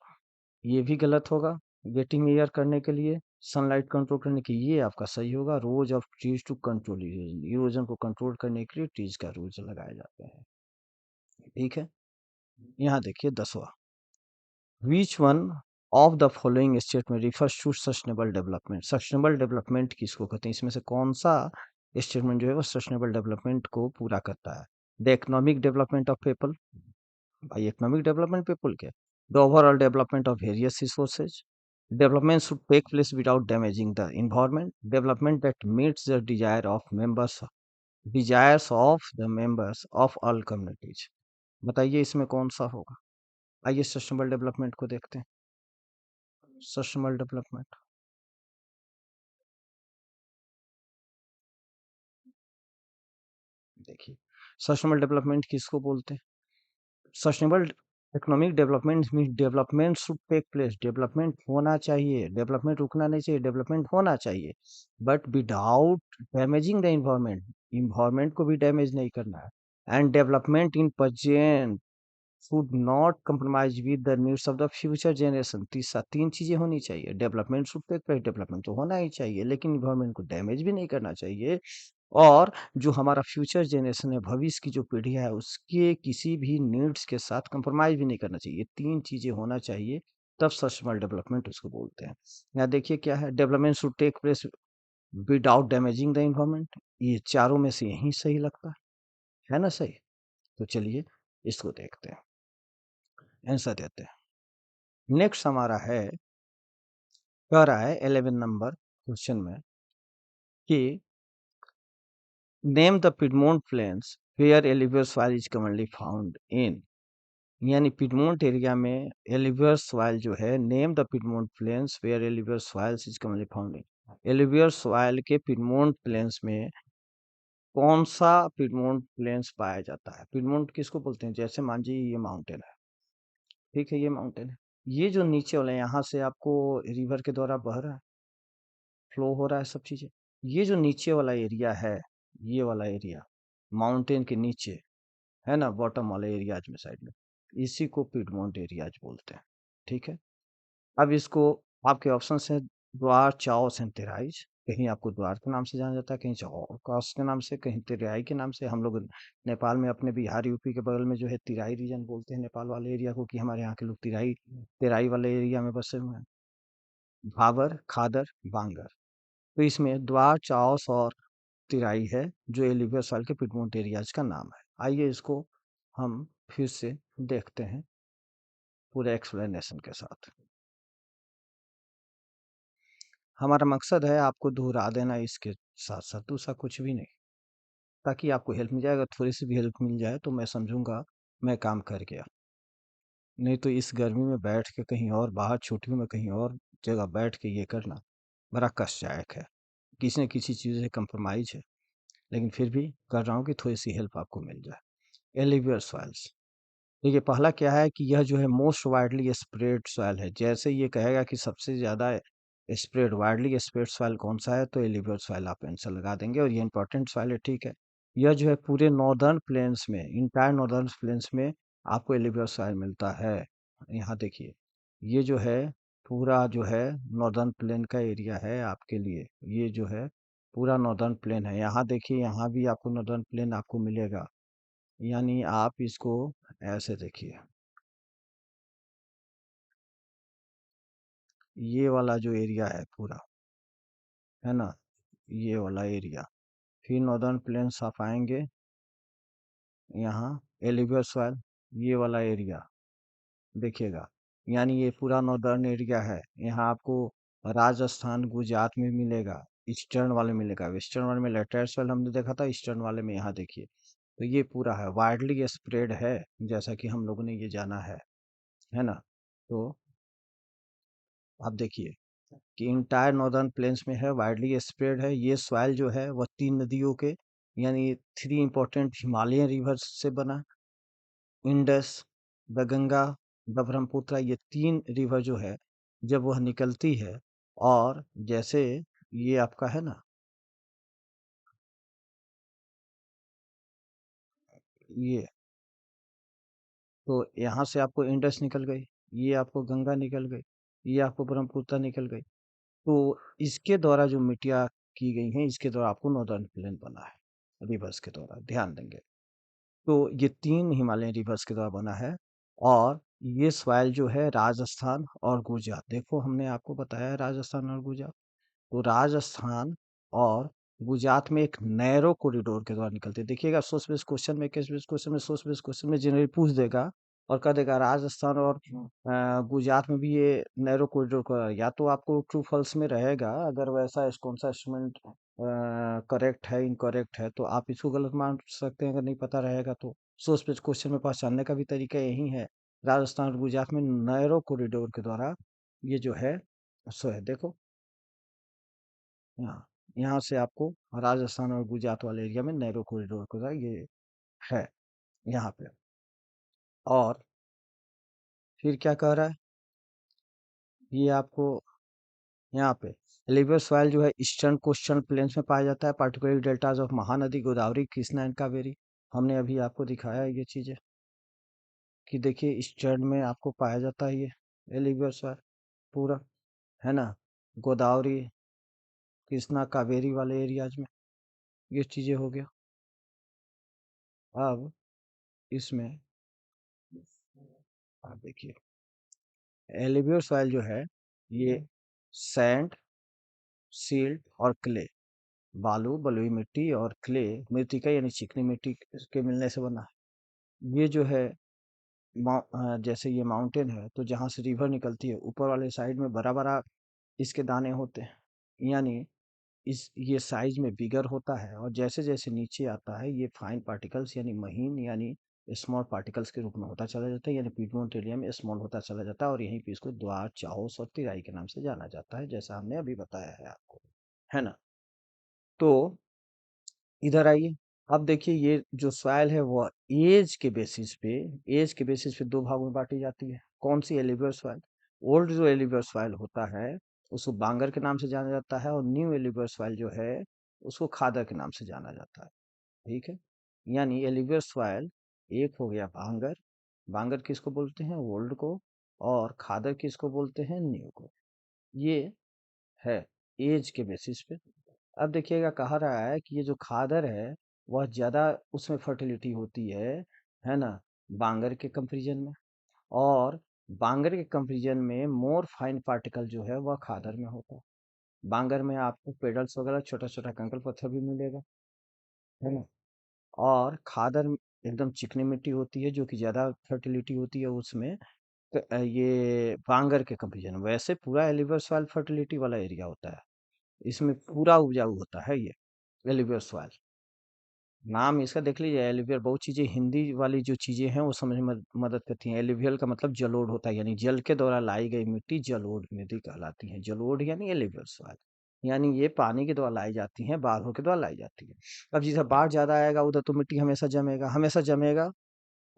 [SPEAKER 1] ये भी गलत होगा। गेटिंग एयर करने के लिए, सनलाइट कंट्रोल करने के, ये आपका सही होगा। Rows of trees to control erosion, erosion को कंट्रोल करने के लिए ट्रीज का रोज लगाए जाते हैं। ठीक है, यहाँ देखिए 10वां, which one of the following statement refers to sustainable development. Sustainable development किसको कहते हैं, इसमें से कौन सा स्टेटमेंट जो है वो सस्टेनेबल डेवलपमेंट को पूरा करता है? The economic development of people, भाई इकोनॉमिक डेवलपमेंट पीपल के, the overall development of various resources, development should take place without damaging the environment, development that meets the desires of the members of all communities। बताइए इसमें कौन सा होगा? आइए sustainable development को देखते हैं। सस्टेनेबल डेवलपमेंट, देखिए सस्टेनेबल डेवलपमेंट किसको बोलते हैं? Sustainable economic development mean development should take place, development होना चाहिए, डेवलपमेंट रुकना नहीं चाहिए, डेवलपमेंट होना चाहिए, but without damaging the environment, environment को भी डैमेज नहीं करना है। And development in present should not compromise with the needs of the future generation. तीसरा, तीन चीजें होनी चाहिए, development should take place, development तो होना ही चाहिए, लेकिन इन्वायरमेंट को डैमेज भी नहीं करना चाहिए, और जो हमारा फ्यूचर जनरेशन है, भविष्य की जो पीढ़ी है, उसके किसी भी नीड्स के साथ कंप्रोमाइज भी नहीं करना चाहिए। तीन चीजें होना चाहिए, तब सस्टेनेबल डेवलपमेंट उसको बोलते हैं। यहाँ देखिए क्या है, development should take place without damaging the environment, ये चारों में से यही सही लगता है ना सही? तो चलिए इसको देखते हैं, आंसर देते हैं। नेक्स्ट हमारा है, कह रहा है 11 नंबर क्वेश्चन में कि name the piedmont plains where alluvial soil is commonly found in, यानी पिडमोंट एरिया में एलिवियर सॉइल जो है, name the piedmont plains where alluvial soils is commonly found in. Alluvial soil के पिडमोंट प्लेन्स में कौन सा पिडमोंट प्लेन्स पाया जाता है? पिडमोंट किसको बोलते हैं? जैसे मान जी ये माउंटेन है, ठीक है, ये माउंटेन है, ये जो नीचे वाला है, यहाँ से आपको रिवर के द्वारा बह रहा है, फ्लो हो रहा है सब चीजें, ये जो नीचे वाला एरिया है, ये वाला एरिया माउंटेन के नीचे है ना, बॉटम वाले एरियाज में, साइड में, इसी को पिडमोंट एरियाज बोलते हैं। ठीक है, अब इसको आपके ऑप्शन है द्वार, चाओस एंड तेराइज। कहीं आपको द्वार के नाम से जाना जाता है, कहीं चाओस के नाम से, कहीं तेराई के नाम से। हम लोग नेपाल में अपने बिहार यूपी के बगल में जो है तिराई रीजन बोलते हैं नेपाल वाले एरिया को, कि हमारे यहाँ के लोग तिराई तेराई वाले एरिया में बसे हुए हैं। भाबर, खादर, बांगर, तो इसमें द्वार, चाओस और तिराई है, जो एलिवियर सॉइल के पिडमोंट एरियाज का नाम है। आइए इसको हम फिर से देखते हैं पूरे एक्सप्लेनेशन के साथ। हमारा मकसद है आपको दोहरा देना इसके साथ साथ, दूसरा कुछ भी नहीं, ताकि आपको हेल्प मिल जाएगा, थोड़ी सी भी हेल्प मिल जाए तो मैं समझूंगा मैं काम कर गया। नहीं तो इस गर्मी में बैठ के कहीं और बाहर छुट्टियों में कहीं और जगह बैठ के ये करना बड़ा कष्टदायक है, किसी न किसी चीज़ से कंप्रोमाइज है, लेकिन फिर भी कर रहा हूँ कि थोड़ी सी हेल्प आपको मिल जाए। एलिवियर सॉइल्स, देखिए पहला क्या है कि यह जो है मोस्ट वाइडली स्प्रेड सॉइल है। जैसे ये कहेगा कि सबसे ज़्यादा स्प्रेड, वाइडली स्प्रेड सॉइल कौन सा है, तो एलिवियर सॉइल आप आंसर लगा देंगे, और ये इंपॉर्टेंट सॉइल है, ठीक है। यह जो है पूरे नॉर्दर्न प्लेन्स में, इंटायर नॉर्दर्न प्लेन्स में आपको एलिवियर सॉइल मिलता है। यहाँ देखिए, ये जो है पूरा जो है नॉर्दर्न प्लेन का एरिया है आपके लिए, ये जो है पूरा नॉर्दर्न प्लेन है। यहाँ देखिए, यहाँ भी आपको नॉर्दर्न प्लेन आपको मिलेगा, यानी आप इसको ऐसे देखिए, ये वाला जो एरिया है पूरा, है ना, ये वाला एरिया, फिर नॉर्दर्न प्लेन्स आप आएंगे, यहाँ एलिवियर सॉइल, ये वाला एरिया देखिएगा, यानी ये पूरा नॉर्दर्न एरिया है। यहाँ आपको राजस्थान, गुजरात में मिलेगा, ईस्टर्न वाले मिलेगा, वेस्टर्न वाले में लेटेराइट सॉइल हमने देखा था, ईस्टर्न वाले में यहाँ देखिए, तो ये पूरा है, वाइडली स्प्रेड है, जैसा कि हम लोगों ने ये जाना है ना। तो आप देखिए कि इंटायर नॉर्दर्न प्लेन्स में है, वाइडली स्प्रेड है, ये सॉइल जो है वह तीन नदियों के यानी 3 इम्पोर्टेंट हिमालयन रिवर्स से बना। Indus, the Ganga, the Brahmaputra, ये 3 रिवर जो है, जब वह निकलती है और जैसे ये आपका है ना, ये तो यहाँ से आपको इंडस निकल गई, ये आपको गंगा निकल गई, ये आपको ब्रह्मपुत्र निकल गई। तो इसके द्वारा जो मिट्टियाँ की गई हैं, इसके द्वारा आपको नॉर्दर्न प्लेन बना है, रिवर्स के द्वारा, ध्यान देंगे। तो ये 3 हिमालयन रिवर्स के द्वारा बना है और ये सॉइल जो है राजस्थान और गुजरात, देखो हमने आपको बताया है राजस्थान और गुजरात। तो राजस्थान और गुजरात में एक नैरो कॉरिडोर के द्वारा निकलते हैं। देखिएगा सोर्स बेस्ड क्वेश्चन में, केस बेस्ड क्वेश्चन में, सोर्स बेस्ड क्वेश्चन में जनरली पूछ देगा और कह देगा राजस्थान और गुजरात में भी ये नैरो कॉरिडोर का, या तो आपको ट्रू फॉल्स में रहेगा अगर वैसा कौन सा स्टेटमेंट करेक्ट है इनकरेक्ट है, तो आप इसको गलत मान सकते हैं अगर नहीं पता रहेगा तो। सोर्स बेस्ड क्वेश्चन में पहचानने का भी तरीका यही है। राजस्थान और गुजरात में नैरो कॉरिडोर के द्वारा ये जो है सो है, देखो यहाँ, यहाँ से आपको राजस्थान और गुजरात वाले एरिया में नैरो कॉरिडोर का ये है यहाँ पे। और फिर क्या कह रहा है ये आपको, यहाँ पे एलिवियल सॉइल जो है ईस्टर्न कोस्टल प्लेन्स में पाया जाता है, particularly deltas of Mahanadi, Godavari, Krishna and Kaveri. हमने अभी आपको दिखाया है ये चीजें कि देखिए ईस्टर्न में आपको पाया जाता है ये एलिवियल सॉइल पूरा, है ना, गोदावरी, कृष्णा, कावेरी वाले एरियाज में ये चीजें हो गया। अब इसमें आप देखिए एलिवियल सॉइल जो है ये सैंड, सील्ट और क्ले, बालू, बलुई मिट्टी और क्ले, मृतिका यानी चिकनी मिट्टी के मिलने से बना है। ये जो है जैसे ये माउंटेन है तो जहाँ से रिवर निकलती है ऊपर वाले साइड में बड़ा बड़ा इसके दाने होते हैं, यानी इस ये साइज में बिगर होता है और जैसे जैसे नीचे आता है ये फाइन पार्टिकल्स यानी महीन यानी स्मॉल पार्टिकल्स के रूप में होता चला जाता है, यानी पीडमोन्ट एरिया में स्मॉल होता चला जाता है और यहीं पे इसको द्वार, चाहोस और तिराई के नाम से जाना जाता है, जैसा हमने अभी बताया है आपको, है ना। तो इधर आइए, अब देखिए ये जो सॉइल है वो एज के बेसिस पे दो भागों में बांटी जाती है। कौन सी? एलिवियर सॉइल। ओल्ड जो एलिवियर सॉइल होता है उसको बांगर के नाम से जाना जाता है और न्यू एलिवियर सॉइल जो है उसको खादर के नाम से जाना जाता है। ठीक है, यानी एलिवियर सॉइल एक हो गया बांगर, बांगर किसको बोलते हैं? ओल्ड को, और खादर किसको बोलते हैं? न्यू को। ये है एज के बेसिस पे। अब देखिएगा कहा रहा है कि ये जो खादर है वह ज्यादा उसमें फर्टिलिटी होती है ना, बांगर के कंपैरिजन में, और बांगर के कंपैरिजन में मोर फाइन पार्टिकल जो है वह खादर में होता है। बांगर में आपको पेडल्स वगैरह छोटा छोटा कंकड़ पत्थर भी मिलेगा, है ना, और खादर एकदम चिकनी मिट्टी होती है जो कि ज्यादा फर्टिलिटी होती है उसमें। ये बांगर के कंपैरिजन वैसे पूरा एलिवर सॉइल फर्टिलिटी वाला एरिया होता है, इसमें पूरा उपजाऊ होता है ये एलिवियर सॉइल। नाम इसका देख लीजिए एलिवियर, बहुत चीजें हिंदी वाली जो चीजें हैं वो समझ में मदद करती हैं। एलिवियल का मतलब जलोढ़ होता है, यानी जल के द्वारा लाई गई मिट्टी जलोढ़ मिट्टी कहलाती है। जलोढ़ यानी एलिवियर सॉइल, यानी ये पानी के द्वारा लाई जाती है, बाढ़ों के द्वारा लाई जाती है। अब जिधर बाढ़ ज्यादा आएगा उधर तो मिट्टी हमेशा जमेगा, हमेशा जमेगा,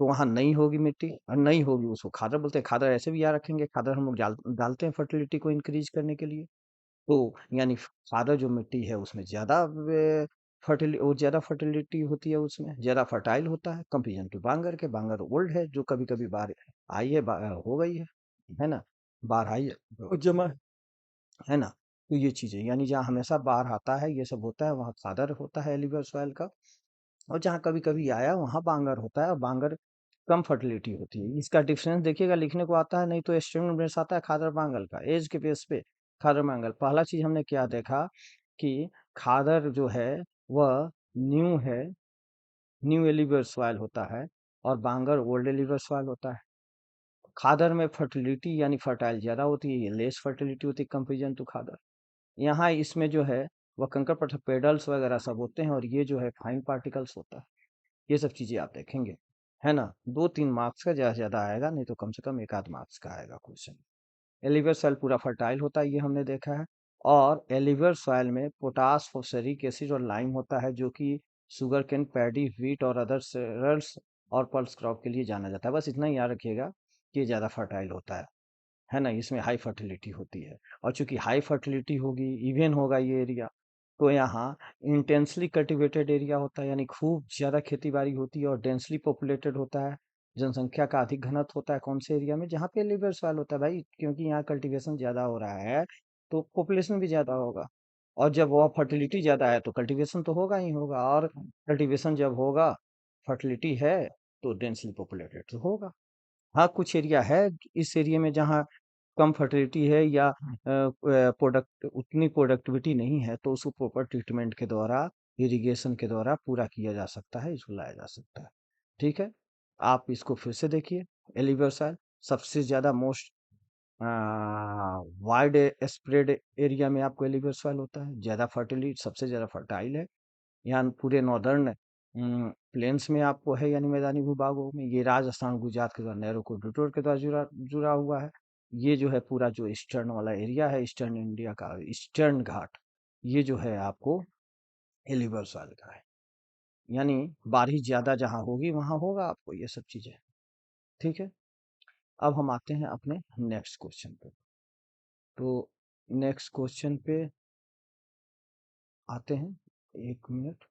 [SPEAKER 1] तो वहां नहीं होगी मिट्टी, और नहीं होगी उसको खादर बोलते हैं। खादर ऐसे भी याद रखेंगे, खादर हम लोग डालते हैं फर्टिलिटी को इंक्रीज करने के लिए। तो यानी खादर जो मिट्टी है उसमें ज्यादा ज्यादा फर्टिलिटी होती है, उसमें ज्यादा फर्टाइल होता है कंपेरिजन टू बांगर के। बांगर ओल्ड है जो कभी कभी बाढ़ आई है, हो गई है ना, बाढ़ आई है और जमा है ना। तो ये चीजें यानी जहाँ हमेशा बाढ़ आता है ये सब होता है वहाँ खादर होता है एलिवियर सॉइल का, और जहाँ कभी कभी आया वहाँ बांगर होता है, और बांगर कम फर्टिलिटी होती है। इसका डिफरेंस देखिएगा, लिखने को आता है नहीं तो स्टेटमेंट में आता है खादर बांगल का एज के बेस पे। खादर बांगल पहला चीज हमने क्या देखा कि खादर जो है वह न्यू है, न्यू एलिवियर सॉइल होता है, और बांगर ओल्ड एलिवियर सॉइल होता है। खादर में फर्टिलिटी यानी फर्टाइल ज्यादा होती है, ये लेस फर्टिलिटी होती है कंपेरिजन टू खादर। यहाँ इसमें जो है वह कंकड़ पत्थर पेडल्स वगैरह सब होते हैं, और ये जो है फाइन पार्टिकल्स होता है। ये सब चीजें आप देखेंगे, है ना। 2-3 मार्क्स का ज्यादा से ज्यादा आएगा, नहीं तो कम से कम 1 आध मार्क्स का आएगा क्वेश्चन। एलिवियर सॉइल पूरा फर्टाइल होता है, ये हमने देखा है। और एलिवियर सॉइल में पोटास, फॉस्फोरिक एसिड और लाइम होता है, जो कि शुगर केन, पैडी, व्हीट और अदर cereals और पल्स क्रॉप के लिए जाना जाता है। बस इतना ही याद रखिएगा कि ये ज़्यादा फर्टाइल होता है ना? इसमें हाई फर्टिलिटी होती है, और चूंकि हाई फर्टिलिटी होगी, इवन होगा ये एरिया, तो यहाँ इंटेंसली कल्टिवेटेड एरिया होता है, यानी खूब ज्यादा खेती बाड़ी होती है, और डेंसली पॉपुलेटेड होता है, जनसंख्या का अधिक घनत्व होता है कौन से एरिया में, जहाँ पे लिबर सॉइल होता है भाई, क्योंकि यहाँ कल्टीवेशन ज्यादा हो रहा है, तो पॉपुलेशन भी ज्यादा होगा। और जब वह फर्टिलिटी ज्यादा है तो कल्टीवेशन तो होगा ही होगा, और कल्टीवेशन जब होगा, फर्टिलिटी है, तो डेंसली पॉपुलेटेड तो होगा। हाँ, कुछ एरिया है इस एरिया में जहाँ कम फर्टिलिटी है, या प्रोडक्ट उतनी प्रोडक्टिविटी नहीं है, तो उसको प्रॉपर ट्रीटमेंट के द्वारा, इरिगेशन के द्वारा पूरा किया जा सकता है, इसको लाया जा सकता है। ठीक है, आप इसको फिर से देखिए। एलिवर्साइल सबसे ज्यादा मोस्ट वाइड स्प्रेड एरिया में आपको एलिवर्साइल होता है, ज्यादा फर्टिलिटी, सबसे ज्यादा फर्टाइल है। यहाँ पूरे नॉर्दर्न प्लेन्स में आपको है, यानी मैदानी भूभागों में, ये राजस्थान गुजरात के द्वारा नहरों कॉरिडोर के द्वारा जुड़ा जुड़ा हुआ है। ये जो है पूरा जो ईस्टर्न वाला एरिया है, ईस्टर्न इंडिया का ईस्टर्न घाट, ये जो है आपको यूनिवर्सल का है, यानी बारिश ज्यादा जहाँ होगी वहां होगा आपको ये सब चीजें। ठीक है, अब हम आते हैं अपने नेक्स्ट क्वेश्चन पे। तो नेक्स्ट क्वेश्चन पे आते हैं, एक मिनट।